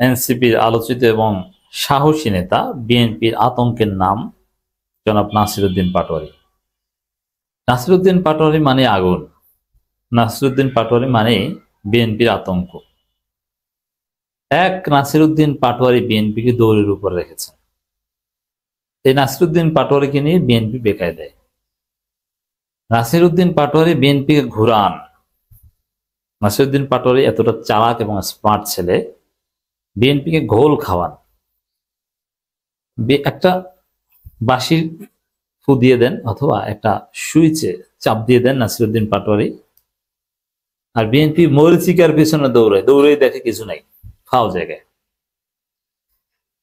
এনসিপির আলোচিত এবং সাহসী নেতা, বিএনপির আতঙ্কের নাম জনাব নাসিরউদ্দিন পাটোয়ারি। নাসিরউদ্দিন পাটোয়ারি মানে আগুন, নাসিরউদ্দিন পাটোয়ারি মানে বিএনপির আতঙ্ক। নাসিরউদ্দিন পাটোয়ারি বিএনপিকে দৌড়ের উপর রেখেছেন। এই নাসিরউদ্দিন পাটোয়ারিকে নিয়ে বিএনপি বেকায় দেয়। নাসিরউদ্দিন পাটোয়ারি বিএনপিকে ঘুরান। নাসিরউদ্দিন পাটোয়ারি এতটা চালাক এবং স্মার্ট ছেলে, বিএনপিকে ঘোল খাওয়ান। একটা বাঁশির ফু দিয়ে দেন অথবা একটা সুইচে চাপ দিয়ে দেন নাসিরউদ্দিন পাটোয়ারি, আর বিএনপি মরিচিকার পিছনে দৌড়ে দেখে কিছু নাই, ফাও জায়গায়।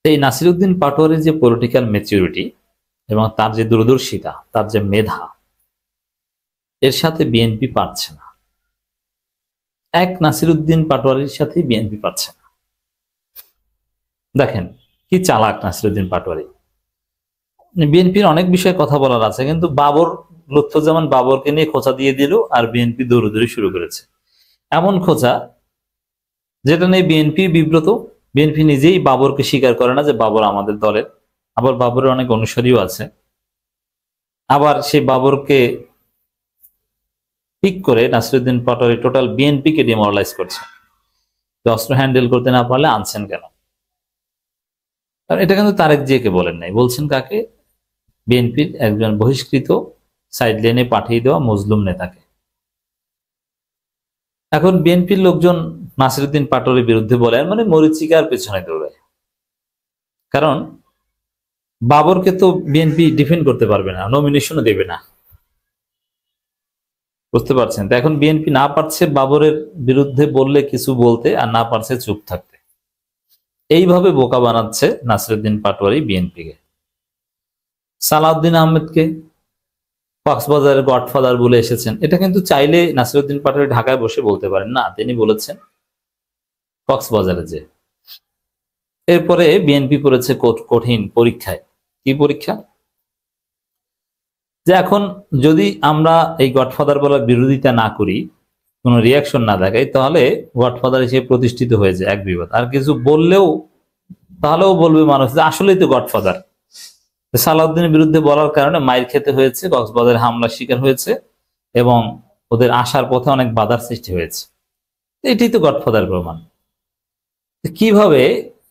এই নাসিরউদ্দিন পাটোয়ারির যে পলিটিক্যাল ম্যাচুরিটি এবং তার যে দূরদর্শিতা, তার যে মেধা, এর সাথে বিএনপি পারছে না। নাসিরউদ্দিন পাটোয়ারির সাথে বিএনপি পারছে না। দেখেন কি চালাক নাসিরউদ্দিন পাটোয়ারি। বিএনপির অনেক বিষয়ে কথা বলার আছে, কিন্তু লুৎফুজ্জামান বাবরকে নিয়ে খোঁচা দিয়ে দিল আর বিএনপি দৌড়াদৌড়ি শুরু করেছে। এমন খোঁচা যেটা নিয়ে বিএনপি বিব্রত। বিএনপি নিজেই বাবরকে স্বীকার করে না যে বাবর আমাদের দলের। আবার বাবরের অনেক অনুসারীও আছে। আবার সেই বাবরকে পিক করে নাসিরউদ্দিন পাটোয়ারি টোটাল বিএনপিকে ডিমোরালাইজ করছে। অস্ত্র হ্যান্ডেল করতে না পারলে আনছেন কেন? এটা কিন্তু তারেক জিয়াকে বলেন নাই, বলছেন কাকে? বিএনপির একজন বহিষ্কৃত সাইড লাইনে পাঠিয়ে দেওয়া মজলুম নেতাকে। এখন বিএনপির লোকজন নাসিরউদ্দিন পাটোয়ারির বিরুদ্ধে বলেন মানে মরিচিকার পেছনে দৌড়ায়। কারণ বাবরকে তো বিএনপি ডিফেন্ড করতে পারবে না, নমিনেশনও দেবে না, বুঝতে পারছেন? তো এখন বিএনপি না পারছে বাবরের বিরুদ্ধে বললে কিছু বলতে, আর না পারছে চুপ থাকতে। এইভাবে বোকা বানাচ্ছে নাসিরউদ্দিন পাটোয়ারি বিএনপিকে। সালাউদ্দিন আহমেদকে কক্সবাজারের গডফাদার বলে এসেছেন, এটা কিন্তু চাইলে নাসিরউদ্দিন পাটোয়ারি ঢাকায় বসে বলতে পারেন না, তিনি বলেছেন কক্সবাজারে যে। এরপরে বিএনপি করেছে কঠিন পরীক্ষায়। কি পরীক্ষা? যে এখন যদি আমরা এই গডফাদার বলার বিরোধিতা না করি, কোনো রিয়াকশন না দেখাই, তাহলে গডফাদার হিসেবে প্রতিষ্ঠিত হয়েছে এক বিবাদ। আর কিছু বললেও তাহলেও বলবে মানুষ যে আসলেই তো গডফাদার। সালাউদ্দিনের বিরুদ্ধে বলার কারণে মাইর খেতে হয়েছে, কক্সবাজারে হামলার শিকার হয়েছে এবং ওদের আসার পথে অনেক বাধার সৃষ্টি হয়েছে। এটাই তো গডফাদার প্রমাণ। কিভাবে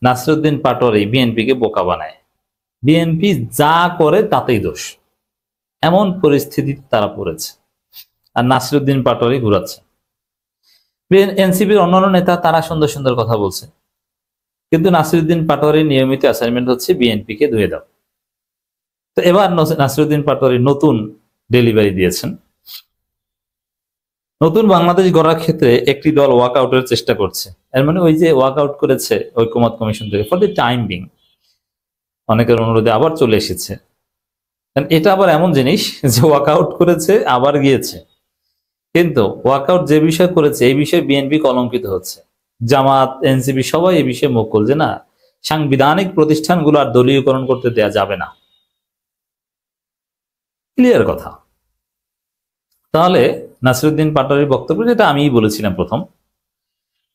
নাসিরউদ্দিন পাটোয়ারি বিএনপিকে বোকা বানায়? বিএনপি যা করে তাতেই দোষ, এমন পরিস্থিতিতে তারা পড়েছে, আর নাসিরউদ্দিন পাটোয়ারি ঘুরাচ্ছে। এনসিপির অন্যান্য নেতা তারা সুন্দর সুন্দর কথা বলছে, কিন্তু নাসিরউদ্দিন পাটোয়ারির নিয়মিত অ্যাসাইনমেন্ট হচ্ছে বিএনপিকে ধুয়ে দাও। তো এবার নাসিরউদ্দিন পাটোয়ারি নতুন ডেলিভারি দিয়েছেন। নতুন বাংলাদেশ গড়ার ক্ষেত্রে একটি দল ওয়াকআউটের চেষ্টা করছে। এর মানে ওই যে ওয়াকআউট করেছে ঐক্যমত কমিশন থেকে, ফর দি টাইম বিং অনেকের অনুরোধে আবার চলে এসেছে। এটা আবার এমন জিনিস যে ওয়াকআউট করেছে আবার গিয়েছে, কিন্তু ওয়াকআউট যে বিষয় করেছে এই বিষয়ে বিএনপি কলঙ্কিত হচ্ছে। জামাত, এনসিপি সবাই এই বিষয়ে মুখ খুলছে না। সাংবিধানিক প্রতিষ্ঠানগুলো আর দলীয়করণ করতে দেয়া যাবে না, ক্লিয়ার কথা। তাহলে নাসিরউদ্দিন পাটোয়ারির বক্তব্য, যেটা আমিই বলেছিলাম প্রথম,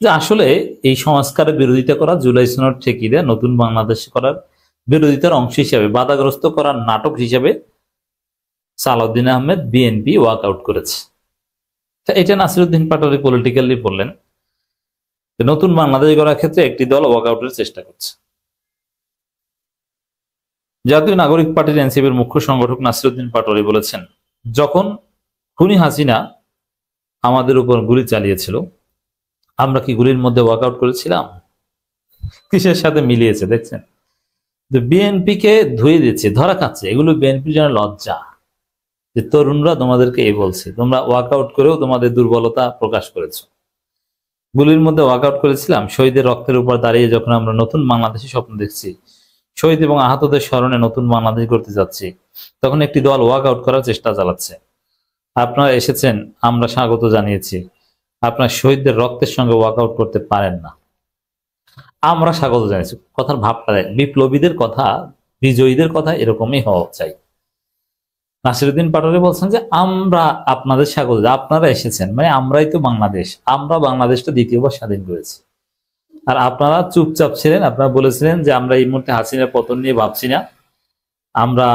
যে আসলে এই সংস্কারের বিরোধিতা করা, জুলাই সনদ ঠেকিয়ে দেয়া, নতুন বাংলাদেশ করার বিরোধিতার অংশ হিসাবে, বাধাগ্রস্ত করার নাটক হিসাবে সালাউদ্দিন আহমেদ বিএনপি ওয়াকআউট করেছে। এটা নাসিরউদ্দিন পাটোয়ারি পলিটিক্যালি বললেন, নতুন বাংলাদেশ গড়ার ক্ষেত্রে একটি দল ওয়াকআউটের চেষ্টা করছে। জাতীয় নাগরিক পার্টির এনসিপির মুখ্য সংগঠক নাসিরউদ্দিন পাটোয়ারি বলেছেন, যখন খুনি হাসিনা আমাদের উপর গুলি চালিয়েছিল, আমরা কি গুলির মধ্যে ওয়াকআউট করেছিলাম? কিসের সাথে মিলিয়েছে দেখছেন? বিএনপি কে ধুয়ে দিচ্ছে, ধরা খাচ্ছে। এগুলো বিএনপির জন্য লজ্জা যে তরুণরা তোমাদেরকে এই বলছে, তোমরা ওয়াকআউট করেও তোমাদের দুর্বলতা প্রকাশ করেছো। গুলির মধ্যে ওয়াকআউট করেছিলাম, শহীদের রক্তের উপর দাঁড়িয়ে যখন আমরা নতুন বাংলাদেশের স্বপ্ন দেখছি, শহীদ এবং আহতদের স্মরণে নতুন বাংলাদেশ করতে যাচ্ছি, তখন একটি দল ওয়াকআউট করার চেষ্টা চালাচ্ছে। আপনারা এসেছেন, আমরা স্বাগত জানিয়েছি। আপনার শহীদদের রক্তের সঙ্গে ওয়াকআউট করতে পারেন না, আমরা স্বাগত জানিয়েছি। কথার ভাবটা বিপ্লবীদের কথা, বিজয়ীদের কথা এরকমই হওয়া চাই। নাসিরউদ্দিন পাটোয়ারি বলছেন যে আমরা আপনাদের স্বাগত, আপনারা এসেছেন মানে আমরাই তো বাংলাদেশ, আমরা বাংলাদেশটা দ্বিতীয়বার স্বাধীন করেছি। আর আপনারা চুপচাপ ছিলেন, আপনারা বলেছিলেন যে আমরা এই মুহূর্তে হাসিনার পতন নিয়ে ভাবছি না, আমরা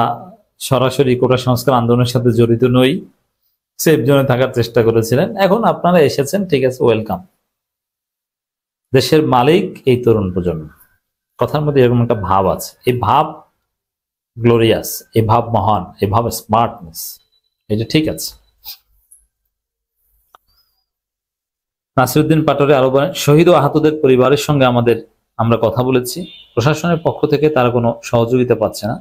সরাসরি কোটা সংস্কার আন্দোলনের সাথে জড়িত নই, সেফ জোনে থাকার চেষ্টা করেছিলেন। এখন আপনারা এসেছেন, ঠিক আছে, ওয়েলকাম। দেশের মালিক এই তরুণ প্রজন্ম। কথার মধ্যে এরকম একটা ভাব আছে, এই ভাব গ্লোরিয়াস, এই ভাব মহান, এই ভাব স্মার্টনেস, এটা ঠিক আছে। নাসিরউদ্দিন পাটোয়ারী আরো বলেন, শহীদ ও আহতদের পরিবারের সঙ্গে আমরা কথা বলেছি। প্রশাসনের পক্ষ থেকে তারা কোনো সহযোগিতা পাচ্ছে না।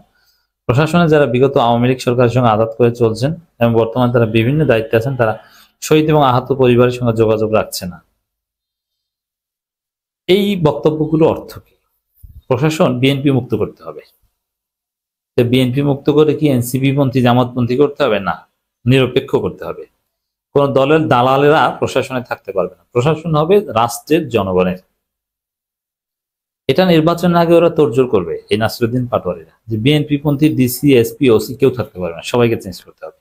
প্রশাসনে যারা বিগত আওয়ামী লীগ সরকারের সঙ্গে আঘাত করে চলছেন এবং বর্তমানে তারা বিভিন্ন দায়িত্বে আছেন, তারা শহীদ এবং আহত পরিবারের সঙ্গে যোগাযোগ রাখছে না। এই বক্তব্যগুলো অর্থ কি? প্রশাসন বিএনপি মুক্ত করতে হবে। বিএনপি মুক্ত করে কি এনসিপি পন্থী জামাতপন্থী করতে হবে? না, নিরপেক্ষ করতে হবে। কোন দলের দালালেরা প্রশাসনে থাকতে পারবে না। প্রশাসন হবে রাষ্ট্রের, জনগণের। এটা নির্বাচনের আগে ওরা তোড়জোড় করবে, এই নাসিরউদ্দিন পাটোয়ারীরা, যে বিএনপি পন্থী ডিসি, এসপি, ওসি কেউ থাকতে পারবে না, সবাইকে চেঞ্জ করতে হবে।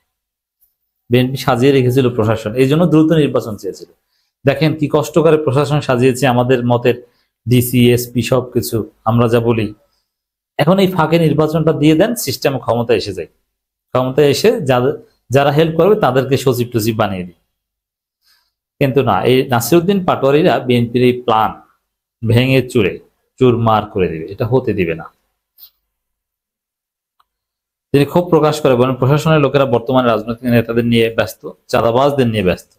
বিএনপি সাজিয়ে রেখেছিল প্রশাসন, এই জন্য দ্রুত নির্বাচন চেয়েছিল। দেখেন কি কষ্ট করে প্রশাসন সাজিয়েছে, আমাদের মতের ডিসি, এসপি সবকিছু আমরা যা বলি। এখন এই ফাঁকে নির্বাচনটা দিয়ে দেন, সিস্টেম ক্ষমতা এসে যায়। ক্ষমতায় এসে যারা হেল্প করবে তাদেরকে সচিব টচিব বানিয়ে দিই। কিন্তু না, এই নাসিরউদ্দিন পাটোয়ারীরা বিএনপির এই প্ল্যান ভেঙে চুরমার করে দিবে, এটা হতে দিবে না। তিনি ক্ষোভ প্রকাশ করে বলেন, প্রশাসনের লোকেরা বর্তমানে রাজনৈতিক নেতাদের নিয়ে ব্যস্ত, চাঁদাবাজদের নিয়ে ব্যস্ত।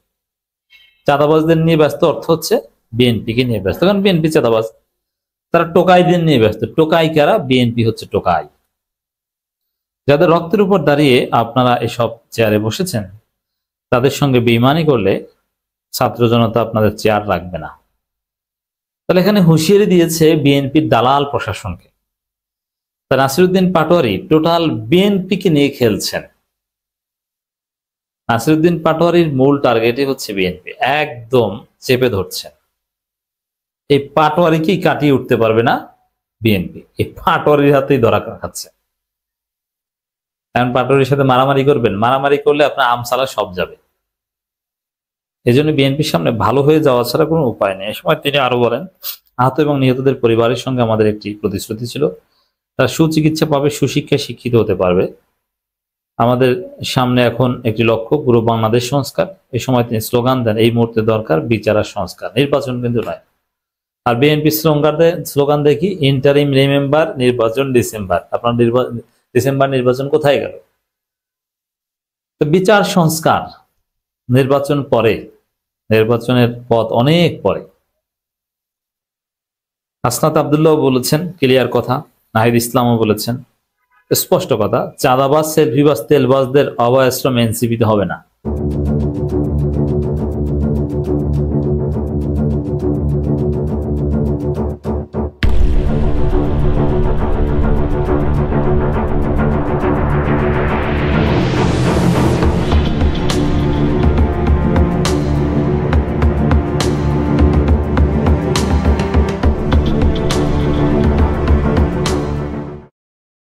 চাঁদাবাজদের নিয়ে ব্যস্ত অর্থ হচ্ছে বিএনপিকে নিয়ে ব্যস্ত, কারণ বিএনপি চাঁদাবাজ। তারা টোকাইদের নিয়ে ব্যস্ত। টোকাই কারা? বিএনপি হচ্ছে টোকাই। যাদের রক্তের উপর দাঁড়িয়ে আপনারা এসব চেয়ারে বসেছেন, তাদের সঙ্গে বেইমানি করলে ছাত্র জনতা আপনাদের চেয়ার রাখবে না। তাহলে এখানে হুঁশিয়ারি দিয়েছে বিএনপির দালাল প্রশাসনকে। তা নাসিরউদ্দিন পাটোয়ারী টোটাল বিএনপিকে নিয়ে খেলছেন। নাসিরউদ্দিন পাটোয়ারীর মূল টার্গেটই হচ্ছে বিএনপি, একদম চেপে ধরছেন। এই পাটোয়ারীকেই কাটিয়ে উঠতে পারবে না বিএনপি, এই পাটোয়ারীর হাতেই ধরা খাচ্ছে। কারণ পাটোয়ারীর সাথে মারামারি করবেন, মারামারি করলে আপনার আমসালা সব যাবে। এই জন্য বিএনপির সামনে ভালো হয়ে যাওয়া ছাড়া কোনো উপায় নেই। এ সময় তিনি আরো বলেন, আহত এবং নিহতদের পরিবারের সঙ্গে আমাদের একটি প্রতিশ্রুতি ছিল, তারা সুচিকিৎসা পাবে, সুশিক্ষায় শিক্ষিত হতে পারবে। আমাদের সামনে এখন একটি লক্ষ্য, পুরো বাংলাদেশ সংস্কার। এই সময় তিনি স্লোগান দেন, এই মুহূর্তে দরকার বিচার আর সংস্কার, নির্বাচন কিন্তু নয়। আর বিএনপি স্লোগান দেখি, ইন্টারিম রিমেম্বার, নির্বাচন ডিসেম্বর। আপনার ডিসেম্বর নির্বাচন কোথায় গেল? তো বিচার সংস্কার, নির্বাচন পরে, নির্বাচনের পথ অনেক পরে। হাসনাত আব্দুল্লাহ বলেছেন ক্লিয়ার কথা, নাহিদ ইসলামও বলেছেন স্পষ্ট কথা, চাঁদাবাজ, সেলফিবাজ, তেলবাজদের অভয়াশ্রম এনসিপিতে হবে না।